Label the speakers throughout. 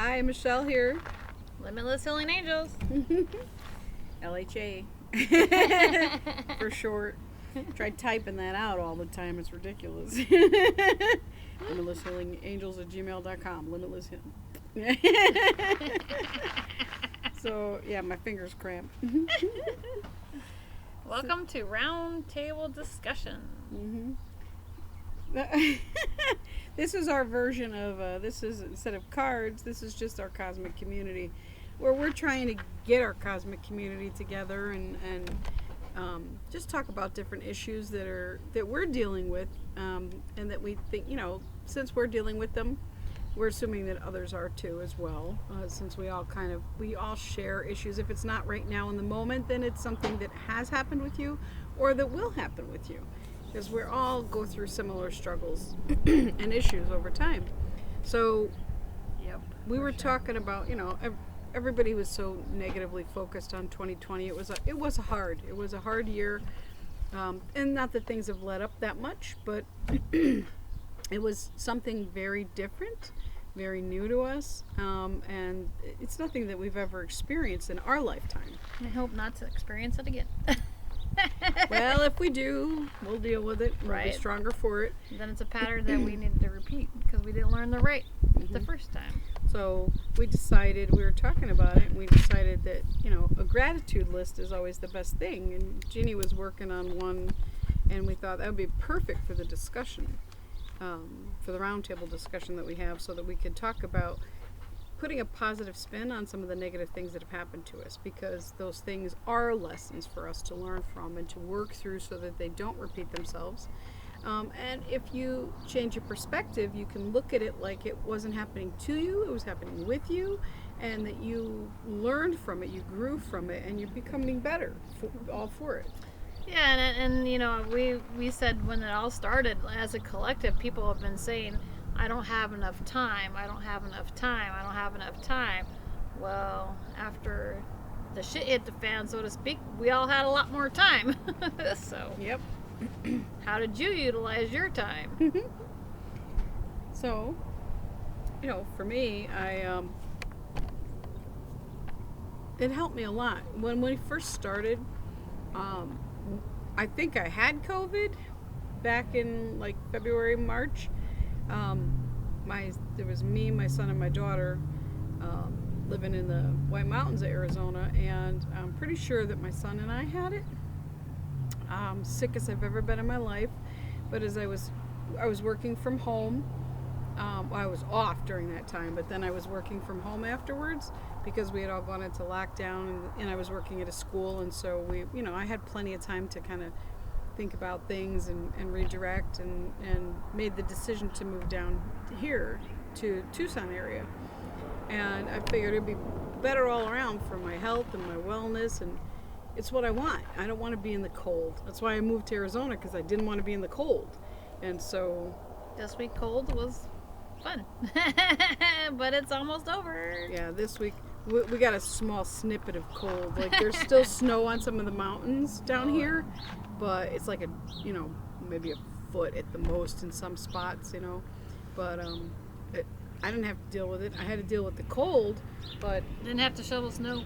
Speaker 1: Hi, Michelle here.
Speaker 2: Limitless Healing Angels.
Speaker 1: LHA. For short. Tried typing that out all the time. It's ridiculous. LimitlessHealingAngels@gmail.com. Limitless Healing. So, yeah, my fingers cramp.
Speaker 2: Welcome to Roundtable Discussion.
Speaker 1: This is our version of, this is, instead of cards, this is just our cosmic community, where we're trying to get our cosmic community together and just talk about different issues that we're dealing with, and that we think, since we're dealing with them, we're assuming that others are too as well, since we all share issues. If it's not right now in the moment, then it's something that has happened with you or that will happen with you, because we all go through similar struggles and issues over time. So we were talking about, everybody was so negatively focused on 2020. It was a hard year, and not that things have let up that much, but it was something very different, very new to us, and it's nothing that we've ever experienced in our lifetime.
Speaker 2: I hope not to experience it again.
Speaker 1: Well, if we do, we'll deal with it. We'll be stronger for it.
Speaker 2: Then it's a pattern that we needed to repeat because we didn't learn the right the first time.
Speaker 1: So we were talking about it, and we decided that, a gratitude list is always the best thing. And Jeannie was working on one, and we thought that would be perfect for the discussion, for the roundtable discussion that we have, so that we could talk about putting a positive spin on some of the negative things that have happened to us, because those things are lessons for us to learn from and to work through so that they don't repeat themselves. And if you change your perspective, you can look at it like it wasn't happening to you, it was happening with you, and that you learned from it, you grew from it, and you're becoming better all for it.
Speaker 2: Yeah, and we said when it all started, as a collective, people have been saying, I don't have enough time, I don't have enough time, I don't have enough time. Well, after the shit hit the fan, so to speak, we all had a lot more time. So,
Speaker 1: yep.
Speaker 2: How did you utilize your time?
Speaker 1: So, for me, it helped me a lot. When we first started, I think I had COVID back in like February, March. There was me, my son, and my daughter living in the White Mountains of Arizona, and I'm pretty sure that my son and I had it. Sick as I've ever been in my life, but as I was working from home. I was off during that time, but then I was working from home afterwards because we had all gone into lockdown, and I was working at a school, and so I had plenty of time to kind of think about things and redirect, and made the decision to move down here to Tucson area. And I figured it'd be better all around for my health and my wellness, and it's what I want. I don't want to be in the cold. That's why I moved to Arizona, because I didn't want to be in the cold. And so
Speaker 2: this week cold was fun. But it's almost over.
Speaker 1: Yeah, this week we got a small snippet of cold. Like, there's still snow on some of the mountains down here, but it's like maybe a foot at the most in some spots, but I didn't have to deal with it. I had to deal with the cold, but
Speaker 2: didn't have to shovel snow.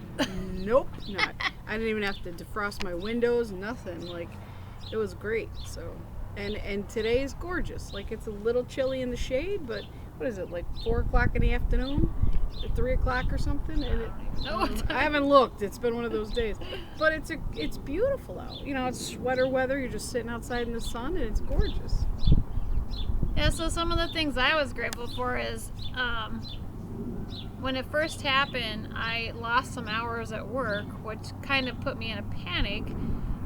Speaker 1: Nope, not. I didn't even have to defrost my windows, nothing. Like, it was great. So, and today is gorgeous. Like, it's a little chilly in the shade, but what is it, like 4 o'clock in the afternoon, at 3 o'clock or something? And I haven't looked. It's been one of those days, but it's beautiful out. It's sweater weather. You're just sitting outside in the sun, and it's gorgeous.
Speaker 2: Yeah, so some of the things I was grateful for is when it first happened, I lost some hours at work, which kind of put me in a panic.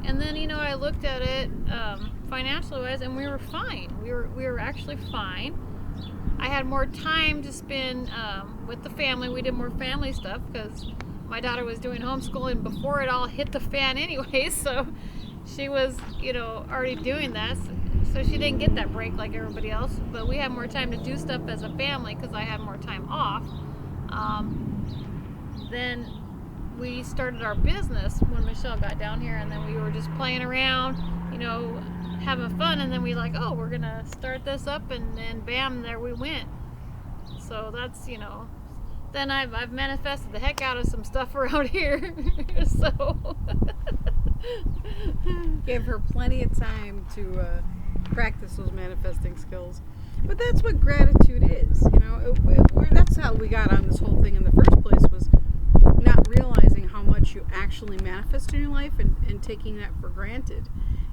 Speaker 2: And then, I looked at it financially wise, and we were fine. We were actually fine. I had more time to spend with the family. We did more family stuff because my daughter was doing homeschooling before it all hit the fan anyway. So she was, already doing that. So she didn't get that break like everybody else, but we had more time to do stuff as a family because I had more time off. Then we started our business when Michelle got down here, and then we were just playing around, having fun, and then we we're gonna start this up, and then bam, there we went. So that's then I've manifested the heck out of some stuff around here. So
Speaker 1: Gave her plenty of time to practice those manifesting skills. But that's what gratitude is, you know. That's how we got on this whole thing in the first place, was not realizing how much you actually manifest in your life and taking that for granted.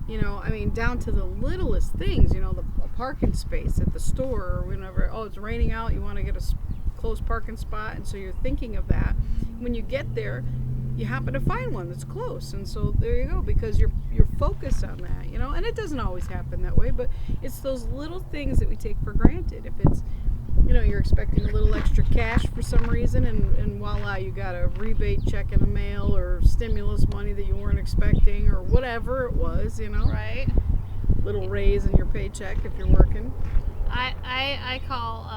Speaker 1: You know, I mean, down to the littlest things, you know, a parking space at the store or whenever, oh, it's raining out, you want to get a close parking spot, and so you're thinking of that. When you get there, you happen to find one that's close, and so there you go, because you're focused on that, you know. And it doesn't always happen that way, but it's those little things that we take for granted. If it's, you know, you're expecting a little extra cash for some reason, and voila, you got a rebate check in the mail or stimulus money that you weren't expecting or whatever it was, you know.
Speaker 2: right.
Speaker 1: Little raise in your paycheck if you're working.
Speaker 2: I call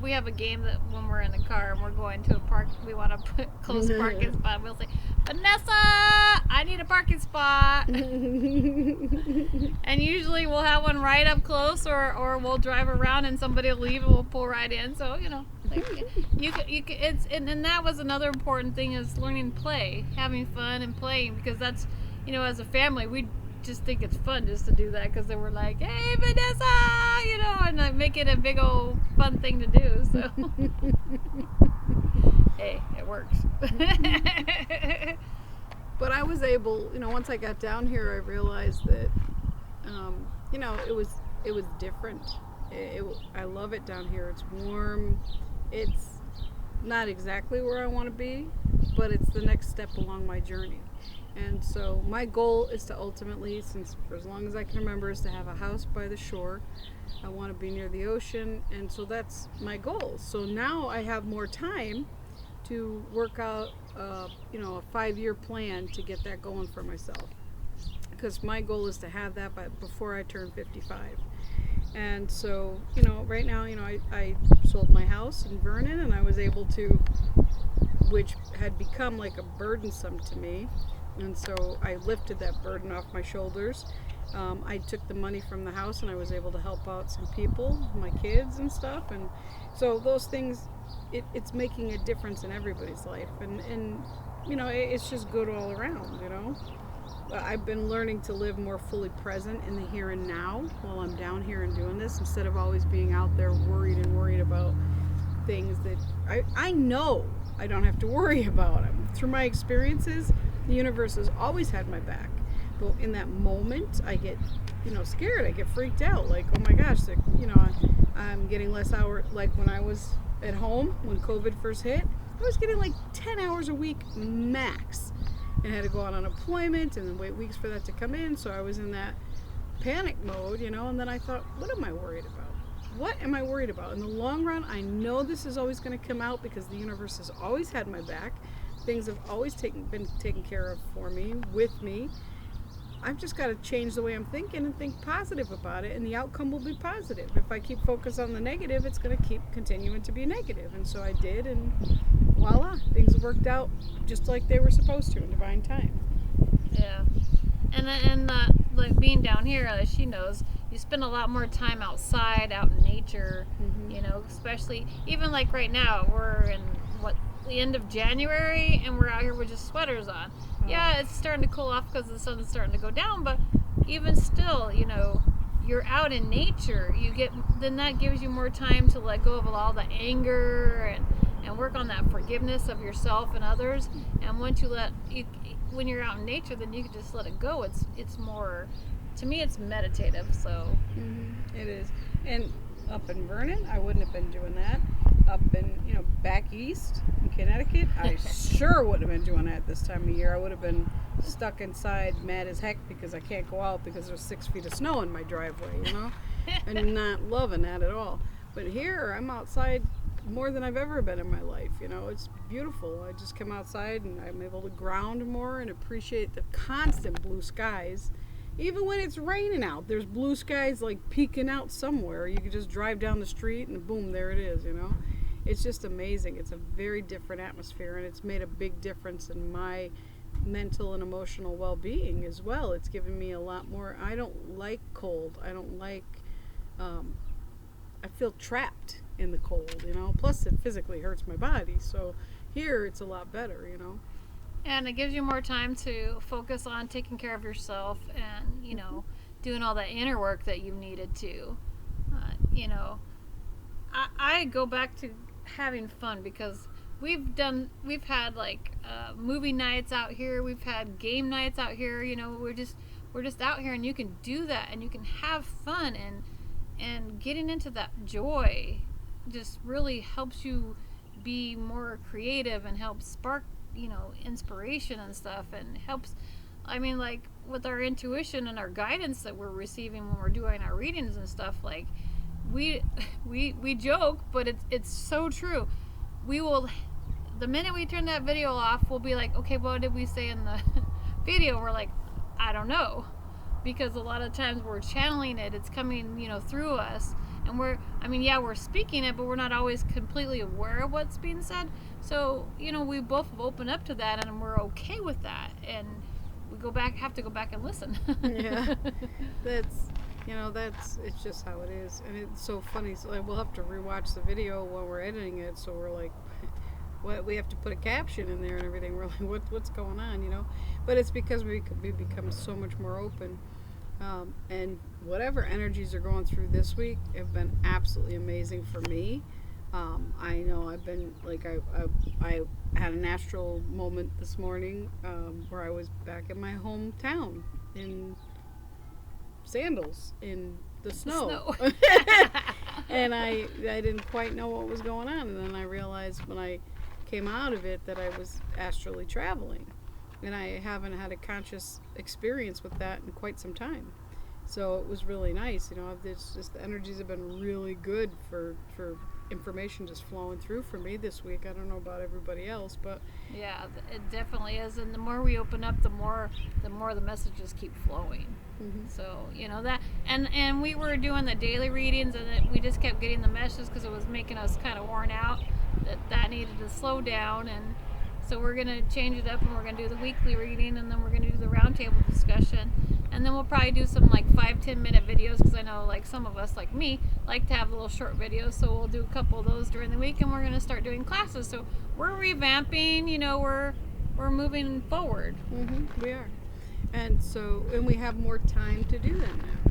Speaker 2: we have a game that when we're in the car and we're going to a park, we want to put close parking spot. We'll say, Vanessa, I need a parking spot. And usually we'll have one right up close, or we'll drive around and somebody will leave and we'll pull right in. So, you know, like, and that was another important thing, is learning to play, having fun and playing, because that's, you know, as a family, we just think it's fun just to do that, because then we're like, hey, Vanessa, you know, and like make it a big old fun thing to do. So hey, it works.
Speaker 1: But I was able, you know, once I got down here, I realized that, you know, it was different. I love it down here. It's warm. It's not exactly where I want to be, but it's the next step along my journey. And so my goal is to ultimately, since for as long as I can remember, is to have a house by the shore. I want to be near the ocean, and so that's my goal. So now I have more time to work out, you know, a 5-year plan to get that going for myself. Because my goal is to have that before I turn 55. And so, you know, right now, you know, I sold my house in Vernon, and I was able to, which had become like a burdensome to me. And so I lifted that burden off my shoulders. I took the money from the house and I was able to help out some people, my kids and stuff. And so those things, it's making a difference in everybody's life. And you know, it's just good all around, you know. I've been learning to live more fully present in the here and now while I'm down here and doing this, instead of always being out there worried about things that I know I don't have to worry about them. Through my experiences, the universe has always had my back. But in that moment, I get, you know, scared. I get freaked out. Like, oh my gosh, like, you know, I'm getting less hours. Like when I was at home, when COVID first hit, I was getting like 10 hours a week max. And I had to go on unemployment and then wait weeks for that to come in. So I was in that panic mode, you know, and then I thought, what am I worried about? What am I worried about? In the long run, I know this is always going to come out, because the universe has always had my back. Things have always been taken care of for me, with me. I've just got to change the way I'm thinking and think positive about it, and the outcome will be positive. If I keep focused on the negative, it's going to keep continuing to be negative. And so I did, and voila, things worked out just like they were supposed to in divine time.
Speaker 2: Yeah. And like being down here, as she knows, you spend a lot more time outside, out in nature, you know, especially even like right now, we're in the end of January and we're out here with just sweaters on. Yeah, it's starting to cool off because the sun's starting to go down, but even still, you know, you're out in nature, then that gives you more time to let go of all the anger and work on that forgiveness of yourself and others. And once when you're out in nature, then you can just let it go. It's more, to me, it's meditative. So
Speaker 1: it is. And up in Vernon, I wouldn't have been doing that. Up in, you know, back east in Connecticut, I sure wouldn't have been doing that this time of year. I would have been stuck inside, mad as heck, because I can't go out because there's 6 feet of snow in my driveway, you know, and not loving that at all. But here, I'm outside more than I've ever been in my life. You know, it's beautiful. I just come outside and I'm able to ground more and appreciate the constant blue skies. Even when it's raining out, there's blue skies like peeking out somewhere. You can just drive down the street and boom, there it is, you know. It's just amazing. It's a very different atmosphere, and it's made a big difference in my mental and emotional well-being as well. It's given me a lot more. I don't like cold. I don't like, I feel trapped in the cold, Plus, it physically hurts my body. So here, it's a lot better,
Speaker 2: And it gives you more time to focus on taking care of yourself and, doing all that inner work that you needed to. I go back to having fun because we've had like movie nights out here, we've had game nights out here, we're just out here, and you can do that and you can have fun, and getting into that joy just really helps you be more creative and helps spark inspiration and stuff, and helps, like with our intuition and our guidance that we're receiving when we're doing our readings and stuff. Like we joke, but it's so true. We will, the minute we turn that video off, we'll be like, okay, what did we say in the video? We're like, I don't know, because a lot of times we're channeling it, it's coming through us, and we're speaking it, but we're not always completely aware of what's being said. So we both have opened up to that, and we're okay with that, and we have to go back and listen.
Speaker 1: Yeah, that's it's just how it is, and it's so funny. So we'll have to rewatch the video while we're editing it. So we're like, what, we have to put a caption in there and everything. We're like, what's going on, But it's because we become so much more open, and whatever energies are going through this week have been absolutely amazing for me. I know I've been like I had an astral moment this morning where I was back in my hometown in sandals in the snow. And I didn't quite know what was going on, and then I realized when I came out of it that I was astrally traveling, and I haven't had a conscious experience with that in quite some time. So it was really nice, it's just the energies have been really good for information just flowing through for me this week. I don't know about everybody else, but
Speaker 2: yeah, it definitely is. And the more we open up, the more the messages keep flowing. Mm-hmm. So that, and we were doing the daily readings, and we just kept getting the messages because it was making us kind of worn out. That needed to slow down, and so we're gonna change it up, and we're gonna do the weekly reading, and then we're gonna do the roundtable discussion. And then we'll probably do some like 5-10 minute videos, because I know like some of us, like me, like to have little short videos. So we'll do a couple of those during the week, and we're going to start doing classes. So we're revamping, we're moving forward.
Speaker 1: Mm-hmm, we are. And we have more time to do that now.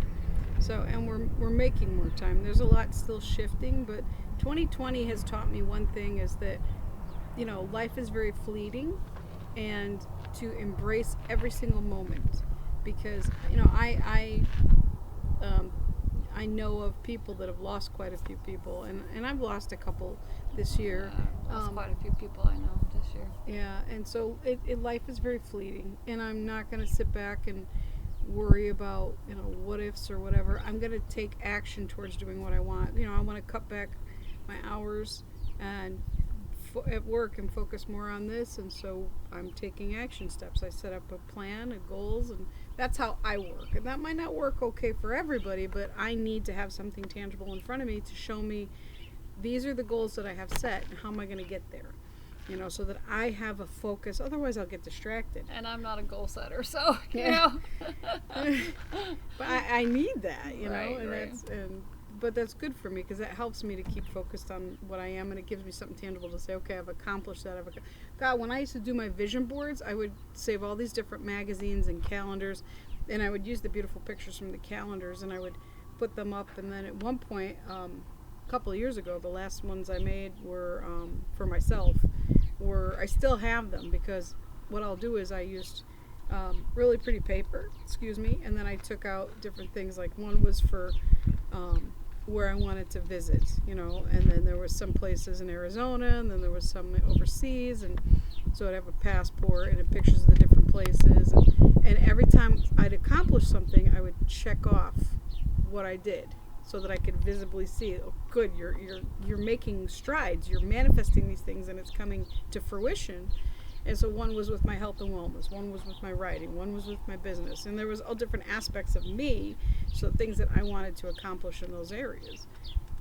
Speaker 1: So, and we're making more time. There's a lot still shifting, but 2020 has taught me one thing, is that, life is very fleeting, and to embrace every single moment. Because I know of people that have lost quite a few people, and I've lost a couple this year.
Speaker 2: Lost quite a few people I know this year.
Speaker 1: Yeah, and so life is very fleeting, and I'm not going to sit back and worry about what ifs or whatever. I'm going to take action towards doing what I want. I want to cut back my hours and at work and focus more on this, and so I'm taking action steps. I set up a plan, goals, and that's how I work. And that might not work okay for everybody, but I need to have something tangible in front of me to show me these are the goals that I have set, and how am I going to get there, so that I have a focus. Otherwise I'll get distracted,
Speaker 2: and I'm not a goal setter, so
Speaker 1: but I need that,
Speaker 2: right,
Speaker 1: and
Speaker 2: right.
Speaker 1: But that's good for me, because that helps me to keep focused on what I am, and it gives me something tangible to say, okay, I've accomplished that. God, when I used to do my vision boards, I would save all these different magazines and calendars, and I would use the beautiful pictures from the calendars, and I would put them up. And then at one point, a couple of years ago, the last ones I made were for myself. I still have them, because what I'll do is I used really pretty paper, and then I took out different things. Like one was for where I wanted to visit, and then there was some places in Arizona, and then there was some overseas, and so I'd have a passport and pictures of the different places, and every time I'd accomplish something, I would check off what I did, so that I could visibly see, oh, good, you're making strides, you're manifesting these things, and it's coming to fruition. And so one was with my health and wellness, one was with my writing, one was with my business, and there was all different aspects of me, so things that I wanted to accomplish in those areas,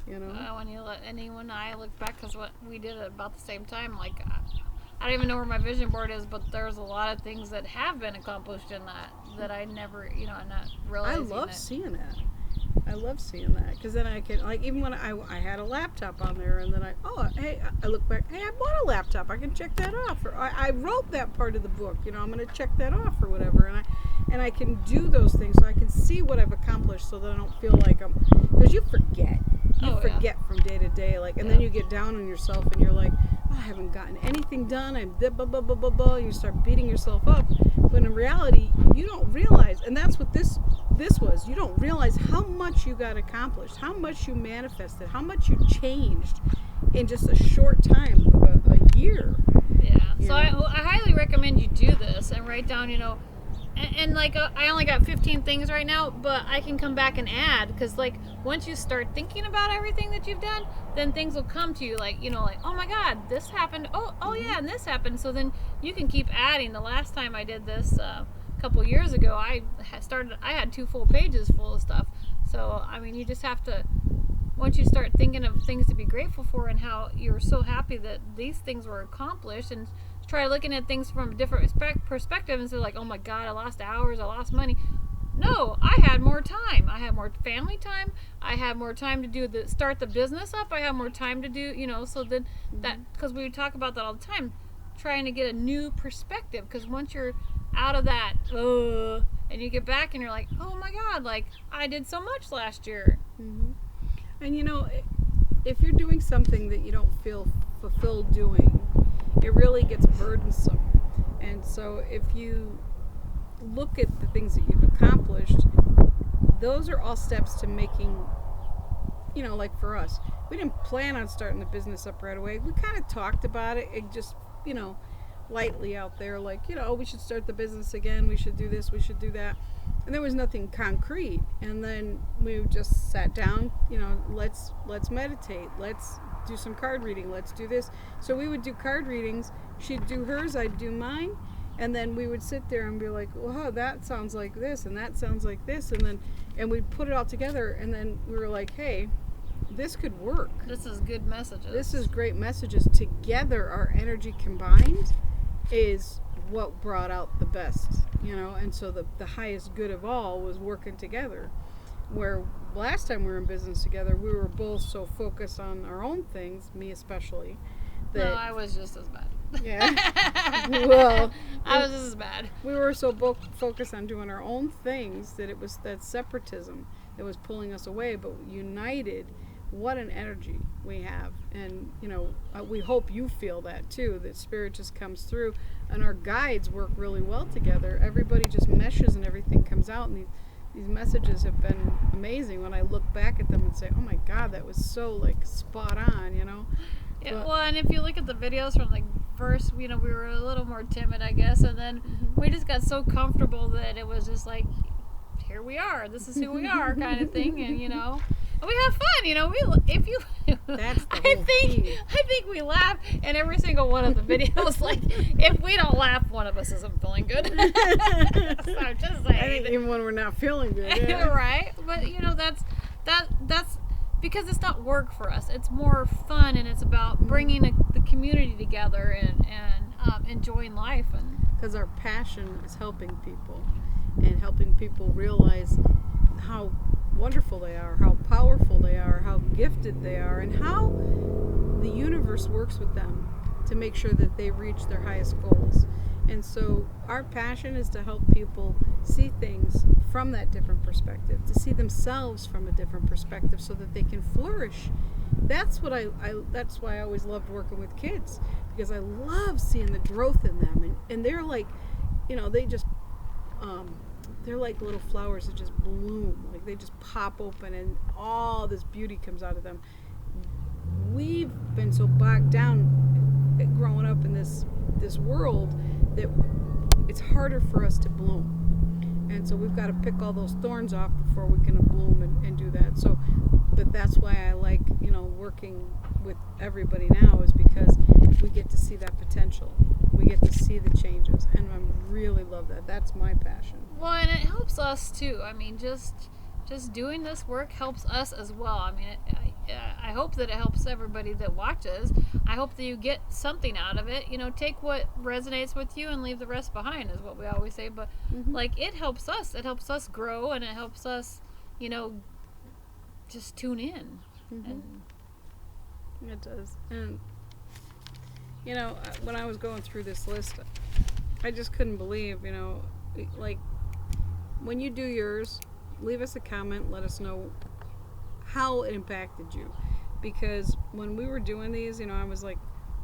Speaker 2: when I look back, because what we did at about the same time, like I don't even know where my vision board is, but there's a lot of things that have been accomplished in that I never, I'm not realizing.
Speaker 1: I love seeing that. I love seeing that because then I can, like, even when I had a laptop on there, and then I look back, hey, I bought a laptop, I can check that off, or I wrote that part of the book, I'm going to check that off or whatever, and I can do those things so I can see what I've accomplished, so that I don't feel like because you forget. You forget from day to day, like, and then you get down on yourself and you're like, oh, I haven't gotten anything done. I'm blah, blah, blah, blah, blah, blah. You start beating yourself up. But in reality, you don't realize, and that's what this was. You don't realize how much you got accomplished, how much you manifested, how much you changed in just a short time of a year.
Speaker 2: Yeah. So I highly recommend you do this and write down, and like I only got 15 things right now, but I can come back and add, because like once you start thinking about everything that you've done, then things will come to you, like like, oh my God, this happened, oh yeah, and this happened. So then you can keep adding. The last time I did this a couple years ago, I had 2 full pages full of stuff. So I mean, you just have to, once you start thinking of things to be grateful for and how you're so happy that these things were accomplished, and try looking at things from a different perspective, instead of like, oh my God, I lost hours, I lost money. No, I had more time. I had more family time. I had more time to start the business up. I had more time to do, so then that, because we talk about that all the time, trying to get a new perspective, because once you're out of that, and you get back and you're like, oh my God, like I did so much last year.
Speaker 1: Mm-hmm. And if you're doing something that you don't feel fulfilled doing, it really gets burdensome. And so if you look at the things that you've accomplished, those are all steps to making, like for us, we didn't plan on starting the business up right away. We kind of talked about it, just, lightly out there, like, we should start the business again, we should do this, we should do that. And there was nothing concrete. And then we just sat down, let's meditate, let's do some card reading, let's do this. So we would do card readings, she'd do hers, I'd do mine, and then we would sit there and be like, wow, that sounds like this, and that sounds like this, and we'd put it all together, and then we were like, hey, this could work.
Speaker 2: This is good messages.
Speaker 1: This is great messages. Together, our energy combined is what brought out the best, and so the highest good of all was working together. Where last time we were in business together, we were both so focused on our own things, me especially, that
Speaker 2: no, I was just as bad.
Speaker 1: Yeah. Well,
Speaker 2: I was just as bad.
Speaker 1: We were so focused on doing our own things that it was that separatism that was pulling us away. But united, what an energy we have. And, we hope you feel that too, that spirit just comes through. And our guides work really well together. Everybody just meshes and everything comes out. And these messages have been amazing when I look back at them and say, oh my God, that was so spot on,
Speaker 2: Yeah,
Speaker 1: but,
Speaker 2: well, and if you look at the videos from first, we were a little more timid, I guess, and then we just got so comfortable that it was just like, here we are, this is who we are, kind of thing, and and we have fun, if you,
Speaker 1: that's the whole key.
Speaker 2: I think we laugh in every single one of the videos. Like, if we don't laugh, one of us isn't feeling good. So I'm just saying.
Speaker 1: I think even when we're not feeling good, yeah.
Speaker 2: Right? But that's because it's not work for us. It's more fun, and it's about bringing the community together and enjoying life. And
Speaker 1: because our passion is helping people, and helping people realize how wonderful they are, how powerful they are, how gifted they are, and how the universe works with them to make sure that they reach their highest goals. And so our passion is to help people see things from that different perspective, to see themselves from a different perspective so that they can flourish. That's what that's why I always loved working with kids, because I love seeing the growth in them, and they're like, they just they're like little flowers that just bloom, like they just pop open and all this beauty comes out of them. We've been so bogged down growing up in this world that it's harder for us to bloom, and so we've got to pick all those thorns off before we can bloom and do that. So, but that's why I like working with everybody now, is because we get to see that potential, we get to see the changes, and I really love that. That's my passion.
Speaker 2: Well, and it helps us too. I mean, just doing this work helps us as well. I mean, I hope that it helps everybody that watches. I hope that you get something out of it. Take what resonates with you and leave the rest behind, is what we always say. But it helps us. It helps us grow, and it helps us, just tune in. And
Speaker 1: It does. And when I was going through this list, I just couldn't believe, like, when you do yours, leave us a comment, let us know how it impacted you. Because when we were doing these, I was like,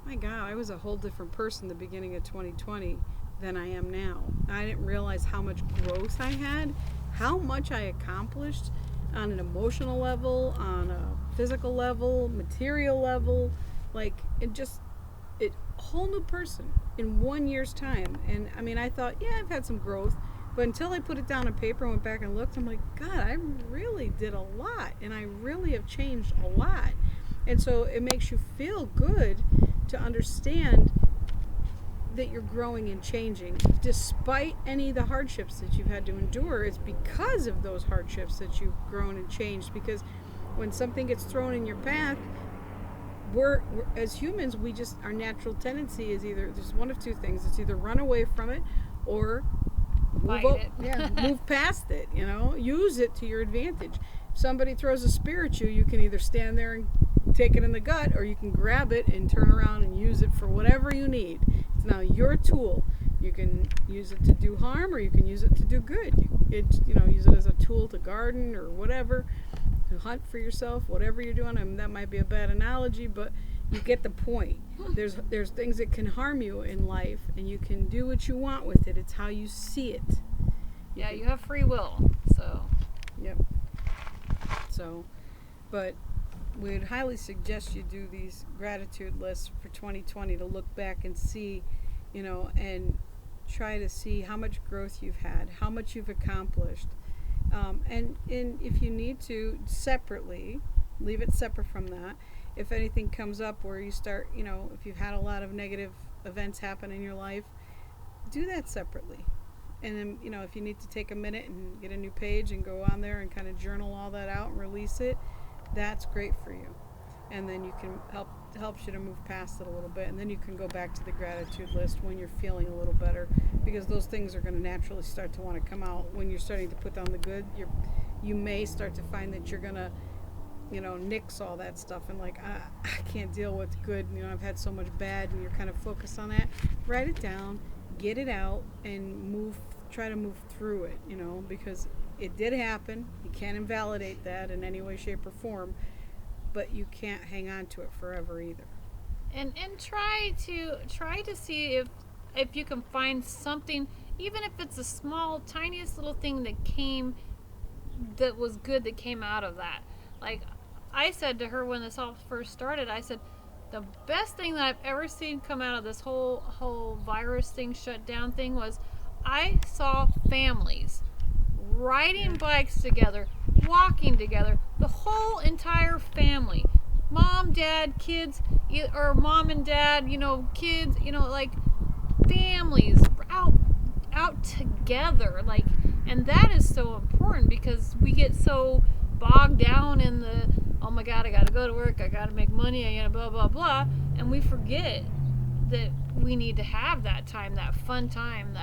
Speaker 1: my God, I was a whole different person the beginning of 2020 than I am now. I didn't realize how much growth I had, how much I accomplished on an emotional level, on a physical level, material level, like a whole new person in 1 year's time. And I mean, I thought, yeah, I've had some growth, but until I put it down on paper and went back and looked, I'm like, God, I really did a lot, and I really have changed a lot. And so it makes you feel good to understand that you're growing and changing despite any of the hardships that you've had to endure. It's because of those hardships that you've grown and changed, because when something gets thrown in your path, we're as humans, our natural tendency is either, there's one of two things. It's either run away from it or move past it, use it to your advantage. If somebody throws a spear at you, you can either stand there and take it in the gut, or you can grab it and turn around and use it for whatever you need. It's now your tool. You can use it to do harm, or you can use it to do good. Use it as a tool to garden or whatever, to hunt for yourself, whatever you're doing. I mean, that might be a bad analogy, but you get the point. There's things that can harm you in life, and you can do what you want with it. It's how you see it.
Speaker 2: You have free will. So.
Speaker 1: Yep. So, but we'd highly suggest you do these gratitude lists for 2020 to look back and see, and try to see how much growth you've had, how much you've accomplished. And if you need to, separately, leave it separate from that. If anything comes up where you start, if you've had a lot of negative events happen in your life, do that separately. And then, if you need to take a minute and get a new page and go on there and kind of journal all that out and release it, that's great for you. And then you can helps you to move past it a little bit. And then you can go back to the gratitude list when you're feeling a little better, because those things are going to naturally start to want to come out. When you're starting to put down the good, you may start to find that you're going to, nix all that stuff and like, I can't deal with good. I've had so much bad, and you're kind of focused on that. Write it down, get it out, and try to move through it, because it did happen. You can't invalidate that in any way, shape, or form, but you can't hang on to it forever either.
Speaker 2: And try to see if you can find something, even if it's a small, tiniest little thing that was good that came out of that. Like I said to her when this all first started, I said, the best thing that I've ever seen come out of this whole virus thing, shutdown thing, was I saw families riding bikes together, walking together, the whole entire family, mom, dad, kids, or mom and dad, kids, like families out together, like, and that is so important, because we get so bogged down in the, oh my God, I gotta go to work, I gotta make money, I gotta blah blah blah, and we forget that we need to have that time, that fun time,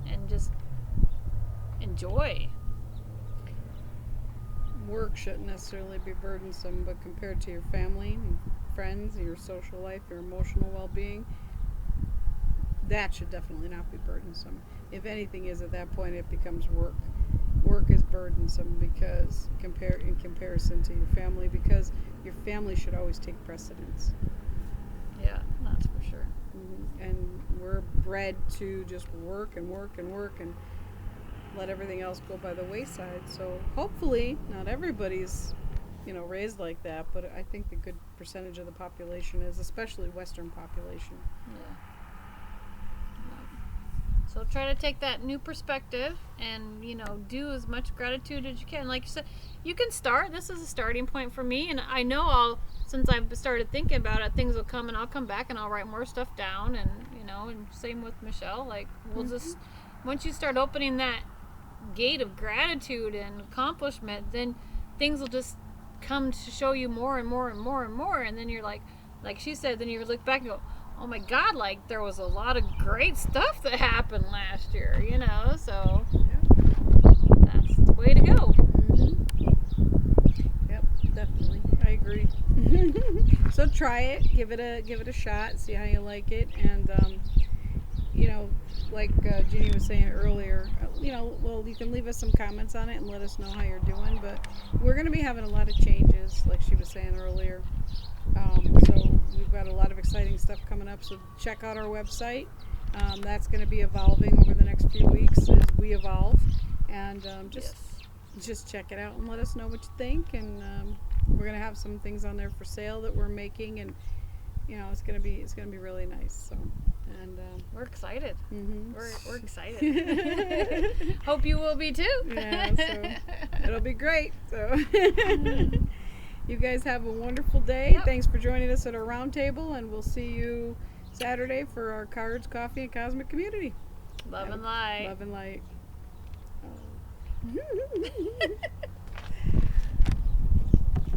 Speaker 2: and just enjoy.
Speaker 1: Work shouldn't necessarily be burdensome, but compared to your family and friends, your social life, your emotional well-being, that should definitely not be burdensome. If anything is, at that point, it becomes work. Work is burdensome because in comparison to your family, because your family should always take precedence.
Speaker 2: Yeah, that's for sure.
Speaker 1: And we're bred to just work and work and work and let everything else go by the wayside. So hopefully not everybody's raised like that, but I think the good percentage of the population is, especially Western population.
Speaker 2: Yeah. So try to take that new perspective and, do as much gratitude as you can. Like you said, you can start. This is a starting point for me. And I know since I've started thinking about it, things will come, and I'll come back and I'll write more stuff down. And, and same with Michelle. Like, we'll just, once you start opening that gate of gratitude and accomplishment, then things will just come to show you more and more and more and more. And then you're like she said, then you look back and go, oh my God, like there was a lot of great stuff that happened last year, so that's the way to go.
Speaker 1: Yep. I agree. So try it, give it a shot, see how you like it, and like Jeannie was saying earlier, well, you can leave us some comments on it and let us know how you're doing. But we're going to be having a lot of changes, like she was saying earlier. So we've got a lot of exciting stuff coming up. So check out our website. That's going to be evolving over the next few weeks as we evolve, and just check it out and let us know what you think. And we're going to have some things on there for sale that we're making, and it's going to be really nice. So. And
Speaker 2: we're excited.
Speaker 1: Mm-hmm.
Speaker 2: We're excited. Hope you will be too.
Speaker 1: Yeah, so it'll be great. So you guys have a wonderful day.
Speaker 2: Yep.
Speaker 1: Thanks for joining us at our roundtable, and we'll see you Saturday for our Cards, Coffee, and Cosmic Community.
Speaker 2: Love and light.
Speaker 1: Love and light. Oh.